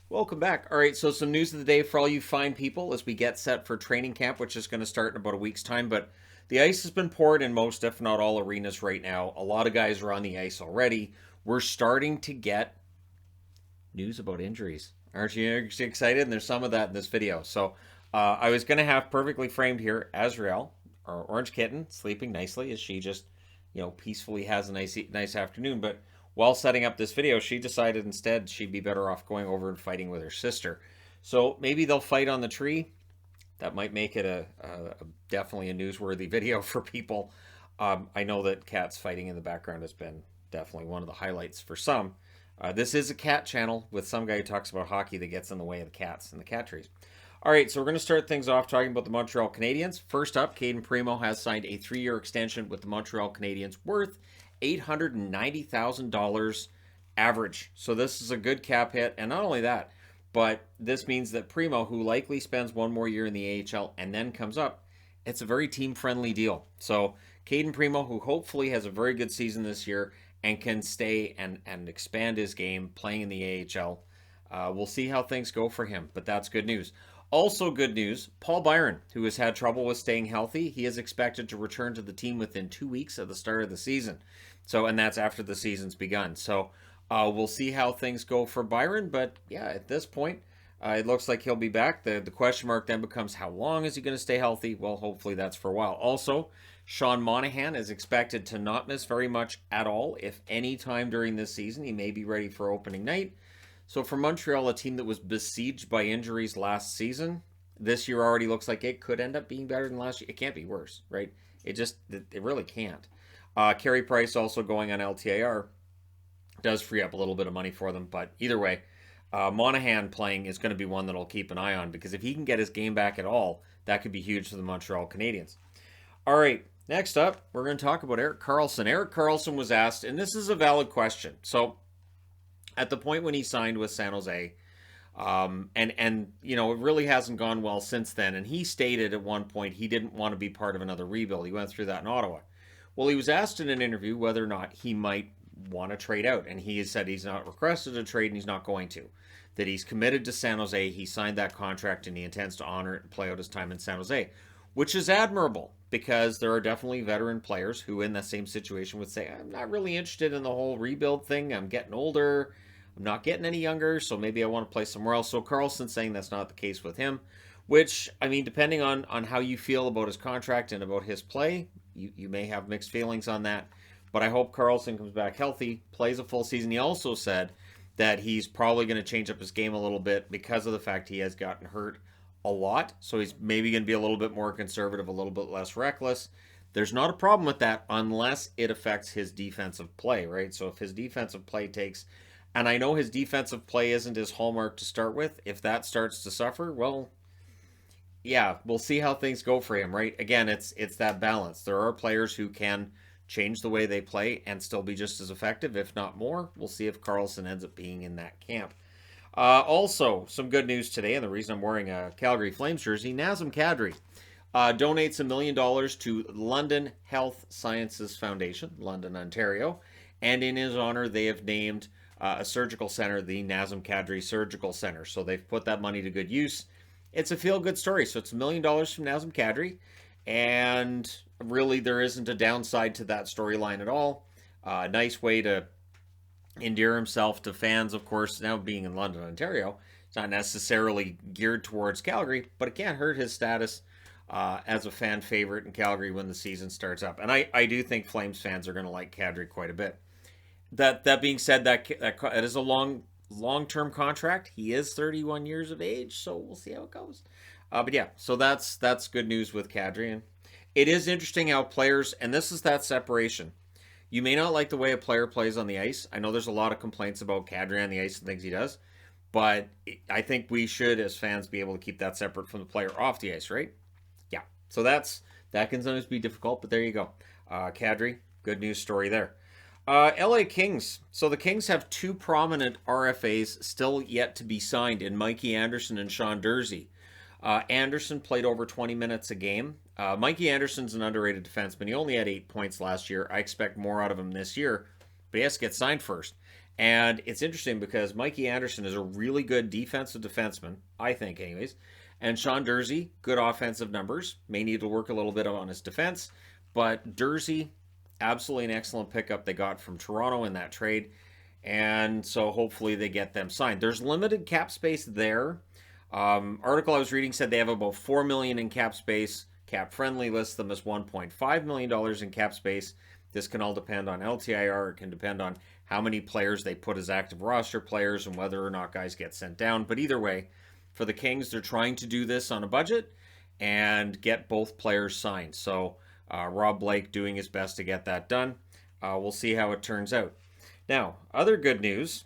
Welcome back. All right, so some news of the day for all you fine people as we get set for training camp, which is going to start in about a week's time. But the ice has been poured in most, if not all, arenas right now. A lot of guys are on the ice already. We're starting to get news about injuries. Aren't you excited? And there's some of that in this video. So I was going to have perfectly framed here Azrael, our orange kitten, sleeping nicely as she just, peacefully has a nice afternoon. But while setting up this video, she decided instead she'd be better off going over and fighting with her sister. So maybe they'll fight on the tree. That might make it a definitely a newsworthy video for people. I know that cats fighting in the background has been definitely one of the highlights for some. This is a cat channel with some guy who talks about hockey that gets in the way of the cats and the cat trees. All right, so we're going to start things off talking about the Montreal Canadiens. First up, Kadri Perreault has signed a 3-year extension with the Montreal Canadiens worth $890,000 average. So this is a good cap hit, and not only that, but this means that Perreault, who likely spends one more year in the AHL and then comes up, it's a very team-friendly deal. So Kadri Perreault, who hopefully has a very good season this year and can stay and expand his game playing in the AHL, we'll see how things go for him, but that's good news. Also good news, Paul Byron, who has had trouble with staying healthy, he is expected to return to the team within 2 weeks at the start of the season. So, and that's after the season's begun. So we'll see how things go for Byron, but yeah, at this point, it looks like he'll be back. The question mark then becomes how long is he going to stay healthy? Well, hopefully that's for a while. Also, Sean Monahan is expected to not miss very much at all, if any time during this season. He may be ready for opening night. So for Montreal, a team that was besieged by injuries last season, this year already looks like it could end up being better than last year. It can't be worse, right? It really can't. Carey Price also going on LTIR does free up a little bit of money for them, but either way, Monahan playing is going to be one that I'll keep an eye on because if he can get his game back at all, that could be huge for the Montreal Canadiens. All right, next up, we're going to talk about Erik Karlsson. Erik Karlsson was asked, and this is a valid question. So at the point when he signed with San Jose, and it really hasn't gone well since then. And he stated at one point he didn't want to be part of another rebuild. He went through that in Ottawa. Well, he was asked in an interview whether or not he might want to trade out, and he has said he's not requested a trade and he's not going to. That he's committed to San Jose, he signed that contract, and he intends to honor it and play out his time in San Jose, which is admirable because there are definitely veteran players who, in that same situation, would say, "I'm not really interested in the whole rebuild thing. I'm getting older. I'm not getting any younger, so maybe I want to play somewhere else." So Karlsson saying that's not the case with him, which, I mean, depending on how you feel about his contract and about his play, you may have mixed feelings on that. But I hope Karlsson comes back healthy, plays a full season. He also said that he's probably going to change up his game a little bit because of the fact he has gotten hurt a lot. So he's maybe going to be a little bit more conservative, a little bit less reckless. There's not a problem with that unless it affects his defensive play, right? So if his defensive play takes, and I know his defensive play isn't his hallmark to start with, if that starts to suffer, well, yeah, we'll see how things go for him, right? Again, it's that balance. There are players who can change the way they play and still be just as effective, if not more. We'll see if Karlsson ends up being in that camp. Also, some good news today, and the reason I'm wearing a Calgary Flames jersey, Nazem Kadri donates $1 million to London Health Sciences Foundation, London, Ontario, and in his honor, they have named a surgical center the Nazem Kadri Surgical Center. So they've put that money to good use. It's a feel-good story. So it's $1 million from Nazem Kadri, and really there isn't a downside to that storyline at all. Nice way to endear himself to fans, of course. Now being in London, Ontario, it's not necessarily geared towards Calgary, but it can't hurt his status as a fan favorite in Calgary when the season starts up. And I do think Flames fans are going to like Kadri quite a bit. That being said, that is a long-term contract. He is 31 years of age, so we'll see how it goes. But yeah, so that's good news with Kadri. And it is interesting how players, and this is that separation. You may not like the way a player plays on the ice. I know there's a lot of complaints about Kadri on the ice and things he does, but I think we should, as fans, be able to keep that separate from the player off the ice, right? Yeah. So that can sometimes be difficult, but there you go. Kadri, good news story there. LA Kings. So the Kings have two prominent RFAs still yet to be signed in Mikey Anderson and Sean Durzi. Anderson played over 20 minutes a game. Mikey Anderson's an underrated defenseman. He only had 8 points last year. I expect more out of him this year, but he has to get signed first. And it's interesting because Mikey Anderson is a really good defensive defenseman, I think, anyways. And Sean Durzi, good offensive numbers, may need to work a little bit on his defense. But Durzi, absolutely an excellent pickup they got from Toronto in that trade. And so hopefully they get them signed. There's limited cap space there. Article I was reading said they have about $4 million in cap space. Cap Friendly lists them as $1.5 million in cap space. This can all depend on LTIR. It can depend on how many players they put as active roster players and whether or not guys get sent down. But either way, for the Kings, they're trying to do this on a budget and get both players signed. So Rob Blake doing his best to get that done. We'll see how it turns out. Now, other good news,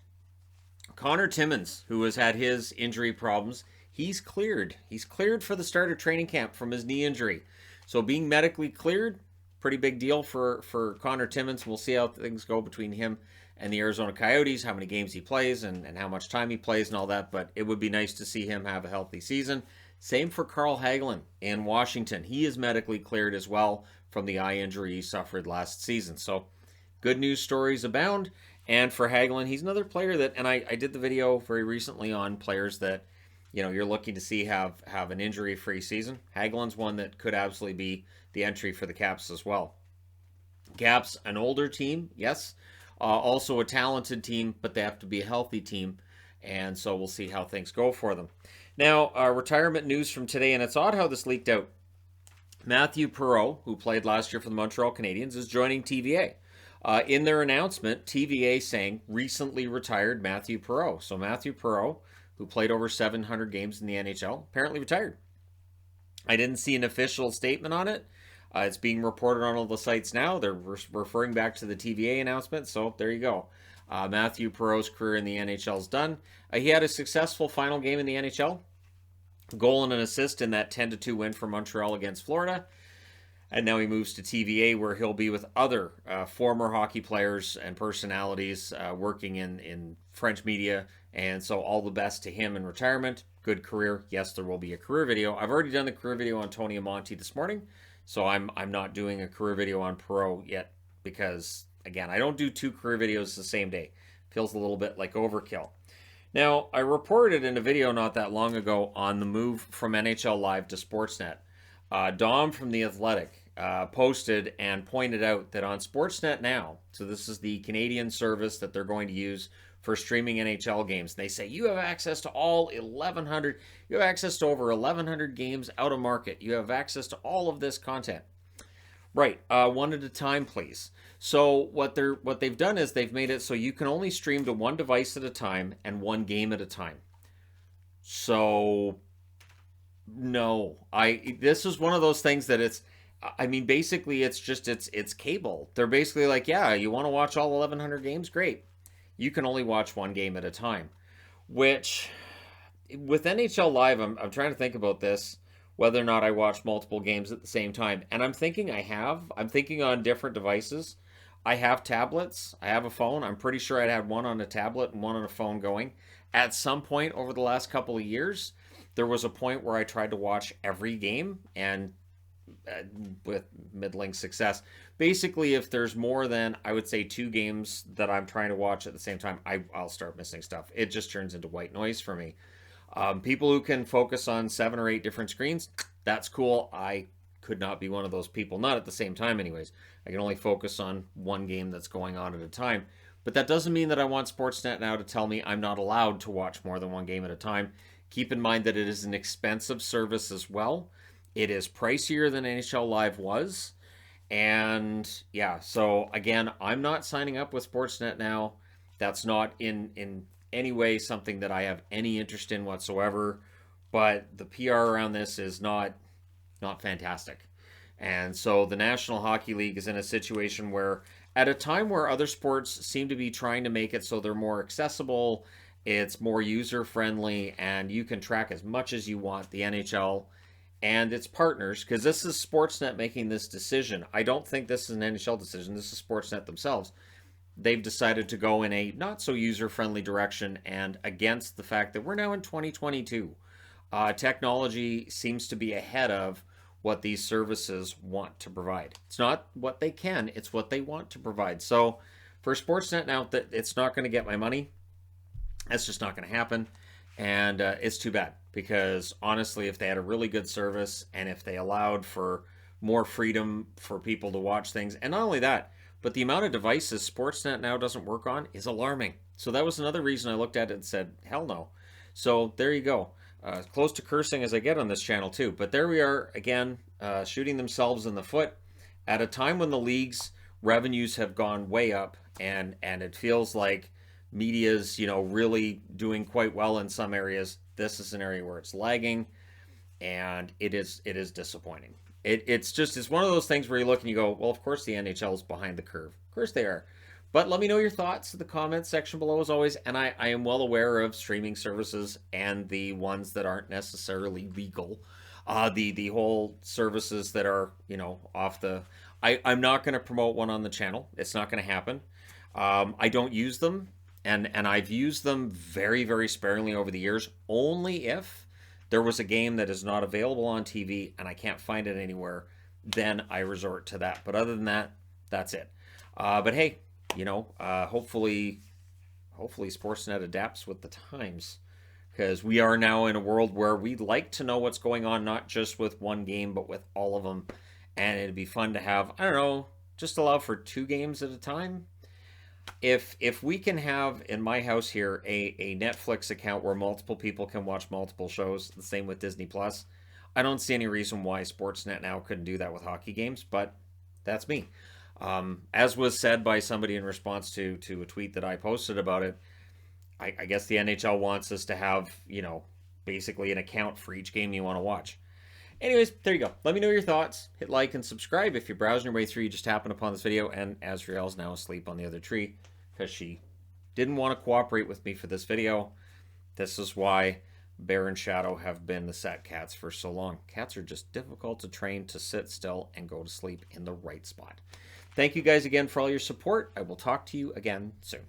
Connor Timmins, who has had his injury problems, he's cleared. He's cleared for the start of training camp from his knee injury. So being medically cleared, pretty big deal for Connor Timmins. We'll see how things go between him and the Arizona Coyotes, how many games he plays and how much time he plays and all that. But it would be nice to see him have a healthy season. Same for Carl Hagelin in Washington. He is medically cleared as well from the eye injury he suffered last season. So good news stories abound. And for Hagelin, he's another player that, and I did the video very recently on players that, you know, you're looking to see have an injury-free season. Hagelin's one that could absolutely be the entry for the Caps as well. Caps, an older team, yes. Also a talented team, but they have to be a healthy team. And so we'll see how things go for them. Now, retirement news from today, and it's odd how this leaked out. Mathieu Perreault, who played last year for the Montreal Canadiens, is joining TVA. In their announcement, TVA saying recently retired Mathieu Perreault. So Mathieu Perreault, who played over 700 games in the NHL, apparently retired. I didn't see an official statement on it. It's being reported on all the sites now. They're referring back to the TVA announcement, so there you go. Mathieu Perreault's career in the NHL is done. He had a successful final game in the NHL. Goal and an assist in that 10-2 win for Montreal against Florida. And now he moves to TVA, where he'll be with other former hockey players and personalities working in French media. And so all the best to him in retirement. Good career. Yes, there will be a career video. I've already done the career video on Tony Amonte this morning. So I'm not doing a career video on Perreault yet because, again, I don't do 2 career videos the same day. Feels a little bit like overkill. Now, I reported in a video not that long ago on the move from NHL Live to Sportsnet. Dom from The Athletic posted and pointed out that on Sportsnet now, so this is the Canadian service that they're going to use for streaming NHL games. They say you have access to all 1,100, you have access to over 1,100 games out of market. You have access to all of this content. Right, one at a time, please. So what they've done is they've made it so you can only stream to one device at a time and one game at a time. So no, this is one of those things that basically it's cable. They're basically like, yeah, you want to watch all 1,100 games? Great. You can only watch one game at a time. Which, with NHL Live, I'm trying to think about this, whether or not I watch multiple games at the same time. And I'm thinking I'm thinking on different devices. I have tablets. I have a phone. I'm pretty sure I'd had one on a tablet and one on a phone going. At some point over the last couple of years, there was a point where I tried to watch every game and with middling success. Basically, if there's more than, I would say, 2 games that I'm trying to watch at the same time, I'll start missing stuff. It just turns into white noise for me. People who can focus on 7 or 8 different screens, that's cool. I could not be one of those people. Not at the same time anyways. I can only focus on one game that's going on at a time. But that doesn't mean that I want Sportsnet now to tell me I'm not allowed to watch more than one game at a time. Keep in mind that it is an expensive service as well. It is pricier than NHL Live was. And yeah, so again, I'm not signing up with Sportsnet now. That's not in any way something that I have any interest in whatsoever. But the PR around this is not fantastic. And so the National Hockey League is in a situation where, at a time where other sports seem to be trying to make it so they're more accessible, it's more user-friendly, and you can track as much as you want, the NHL and its partners, because this is Sportsnet making this decision. I don't think this is an NHL decision. This is Sportsnet themselves. They've decided to go in a not-so-user-friendly direction and against the fact that we're now in 2022. Technology seems to be ahead of what these services want to provide. It's not what they can, it's what they want to provide. So For Sportsnet now, that it's not going to get my money. That's just not going to happen. And it's too bad because honestly, if they had a really good service and if they allowed for more freedom for people to watch things, and not only that, but the amount of devices Sportsnet now doesn't work on is alarming. So that was another reason I looked at it and said, hell no. So there you go. Close to cursing as I get on this channel too. But there we are again, shooting themselves in the foot at a time when the league's revenues have gone way up, and it feels like media's really doing quite well in some areas. This is an area where it's lagging, and it is disappointing. It's one of those things where you look and you go, well, of course the NHL is behind the curve. Of course they are. But let me know your thoughts in the comments section below as always. And I am well aware of streaming services and the ones that aren't necessarily legal. The whole services that are, off the... I'm not going to promote one on the channel. It's not going to happen. I don't use them. And I've used them very, very sparingly over the years, only if there was a game that is not available on TV and I can't find it anywhere, then I resort to that. But other than that, that's it. But hey, hopefully Sportsnet adapts with the times, because we are now in a world where we'd like to know what's going on, not just with one game, but with all of them. And it'd be fun to have, I don't know, just allow for 2 games at a time. If we can have in my house here a Netflix account where multiple people can watch multiple shows, the same with Disney Plus, I don't see any reason why Sportsnet now couldn't do that with hockey games, but that's me. As was said by somebody in response to a tweet that I posted about it, I guess the NHL wants us to have, basically an account for each game you want to watch. Anyways, there you go. Let me know your thoughts. Hit like and subscribe if you're browsing your way through. You just happened upon this video, and Azrael's now asleep on the other tree because she didn't want to cooperate with me for this video. This is why Bear and Shadow have been the set cats for so long. Cats are just difficult to train to sit still and go to sleep in the right spot. Thank you guys again for all your support. I will talk to you again soon.